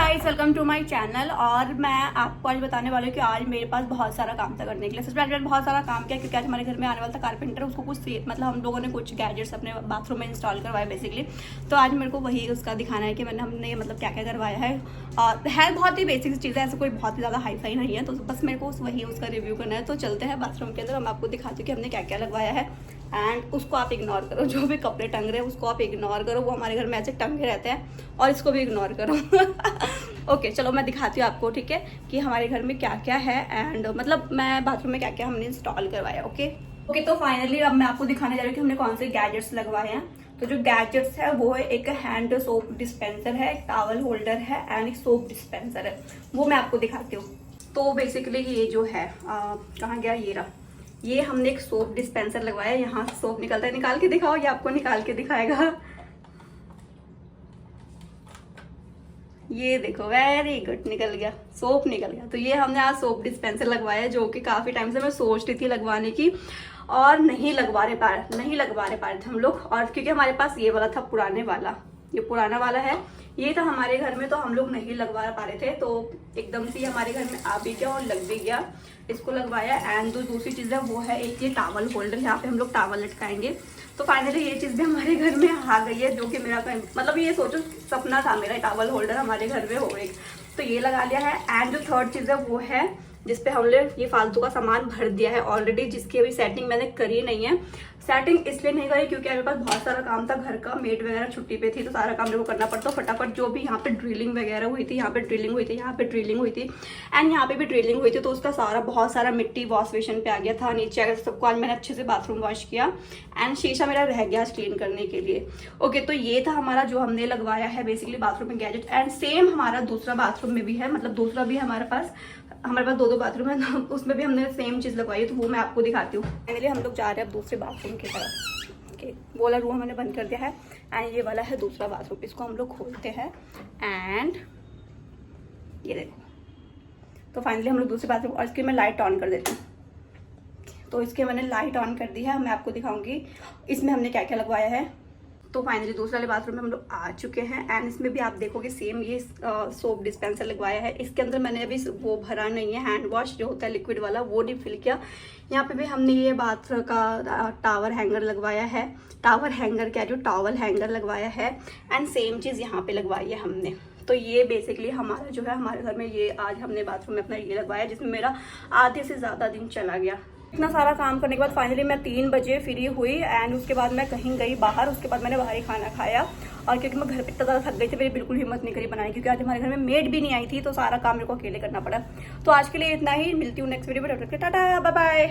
Guys, welcome to my channel. और मैं आपको आज बताने वाली हूँ कि आज मेरे पास बहुत सारा काम था करने के लिए। सबसे पहले मैंने बहुत सारा काम किया क्योंकि आज हमारे घर में आने वाला था कारपेंटर। उसको कुछ मतलब हम लोगों ने कुछ गैजेट्स अपने बाथरूम में इंस्टॉल करवाए बेसिकली। तो आज मेरे को वही उसका दिखाना है कि हमने मतलब क्या क्या करवाया है। है बहुत ही बेसिक चीज़ है, ऐसा कोई बहुत ही ज़्यादा हाई फाई नहीं है। तो बस मेरे को वही उसका रिव्यू करना है। तो चलते हैं बाथरूम के अंदर, हम आपको दिखाती हूँ कि हमने क्या क्या लगवाया है। एंड उसको आप इग्नोर करो, जो भी कपड़े टंग रहे हैं उसको आप इग्नोर करो, वो हमारे घर में ऐसे टंगे रहते हैं। और इसको भी इग्नोर करो। ओके चलो मैं दिखाती हूँ आपको, ठीक है, कि हमारे घर में क्या क्या है एंड मतलब मैं बाथरूम में क्या क्या हमने इंस्टॉल करवाया। ओके तो फाइनली अब मैं आपको दिखाने जा रही हूँ कि हमने कौन से गैजेट्स लगवाए हैं। तो जो गैजेट्स है वो है एक हैंड सोप डिस्पेंसर है, एक टॉवल होल्डर है एंड एक सोप डिस्पेंसर है। वो मैं आपको दिखाती हूँ। तो बेसिकली ये जो है कहाँ गया, ये रहा। ये हमने एक सोप डिस्पेंसर लगवाया है। यहाँ से सोप निकलता है, निकाल के दिखाओ, ये आपको निकाल के दिखाएगा। ये देखो, वेरी गुड, निकल गया, सोप निकल गया। तो ये हमने आज सोप डिस्पेंसर लगवाया है, जो कि काफी टाइम से मैं सोच रही थी लगवाने की और नहीं लगवा रहे पाए थे हम लोग। और क्योंकि हमारे पास ये वाला था पुराने वाला, ये पुराना वाला है, ये था हमारे घर में, तो हम लोग नहीं लगवा पा रहे थे। तो एकदम से हमारे घर में आ भी गया और लग भी गया, इसको लगवाया। एंड जो दूसरी चीज़ है वो है एक ये टॉवल होल्डर, यहाँ पे हम लोग टॉवल लटकाएंगे। तो फाइनली ये चीज़ भी हमारे घर में आ गई है, जो कि मेरा मतलब ये सोचो सपना था मेरा, टॉवल होल्डर हमारे घर में हो एक। तो ये लगा लिया है। एंड जो थर्ड चीज़ है वो है जिसपे हमने ये फालतू का सामान भर दिया है ऑलरेडी, जिसकी अभी सेटिंग मैंने करी नहीं है। सेटिंग इसलिए नहीं करी क्योंकि मेरे पास बहुत सारा काम था घर का, मेड वगैरह छुट्टी पे थी, तो सारा काम मेरे को करना पड़ता। फटाफट जो भी यहाँ पे ड्रिलिंग वगैरह हुई थी, यहाँ पे ड्रिलिंग हुई थी, यहाँ पे ड्रिलिंग हुई थी एंड यहाँ पे भी ड्रिलिंग हुई थी, तो उसका सारा बहुत सारा मिट्टी वॉश बेसिन पे आ गया था नीचे। अगर सबको आज मैंने अच्छे से बाथरूम वॉश किया एंड शीशा मेरा रह गया क्लीन करने के लिए। ओके तो ये था हमारा जो हमने लगवाया है बेसिकली बाथरूम में गैजेट। एंड सेम हमारा दूसरा बाथरूम में भी है, मतलब दूसरा भी हमारे पास दो बाथरूम है, तो उसमें भी हमने सेम चीज़ लगवाई है। तो वो मैं आपको दिखाती हूँ। फाइनली हम लोग जा रहे हैं अब दूसरे बाथरूम की तरफ। ओके, वो वाला रूम हमने बंद कर दिया है एंड ये वाला है दूसरा बाथरूम। इसको हम लोग खोलते हैं एंड ये देखो। तो फाइनली हम लोग दूसरे बाथरूम, और इसकी मैं लाइट ऑन कर देती हूँ। तो इसके मैंने लाइट ऑन कर दी है, मैं आपको दिखाऊंगी इसमें हमने क्या क्या लगवाया है। तो फाइनली दूसरे वाले बाथरूम में हम लोग आ चुके हैं एंड इसमें भी आप देखोगे सेम ये सोप डिस्पेंसर लगवाया है। इसके अंदर मैंने अभी वो भरा नहीं है, हैंड वॉश जो होता है लिक्विड वाला, वो नहीं फिल किया। यहाँ पे भी हमने ये बाथ का टावर हैंगर लगवाया है, टावर हैंगर क्या, जो टॉवल हैंगर लगवाया है। एंड सेम चीज़ यहाँ पे लगवाई है हमने। तो ये बेसिकली हमारा जो है हमारे घर में ये आज हमने बाथरूम में अपना ये लगवाया, जिसमें मेरा आधे से ज़्यादा दिन चला गया। इतना सारा काम करने के बाद फाइनली मैं 3 बजे फ्री हुई एंड उसके बाद मैं कहीं गई बाहर। उसके बाद मैंने बाहर ही खाना खाया, और क्योंकि मैं घर पे इतना ज़्यादा थक गई थी, मेरी बिल्कुल हिम्मत नहीं करी बनाई, क्योंकि आज हमारे घर में मेड भी नहीं आई थी, तो सारा काम मेरे को अकेले करना पड़ा। तो आज के लिए इतना ही, मिलती हूँ नेक्स्ट वीडियो में। Tata, bye bye.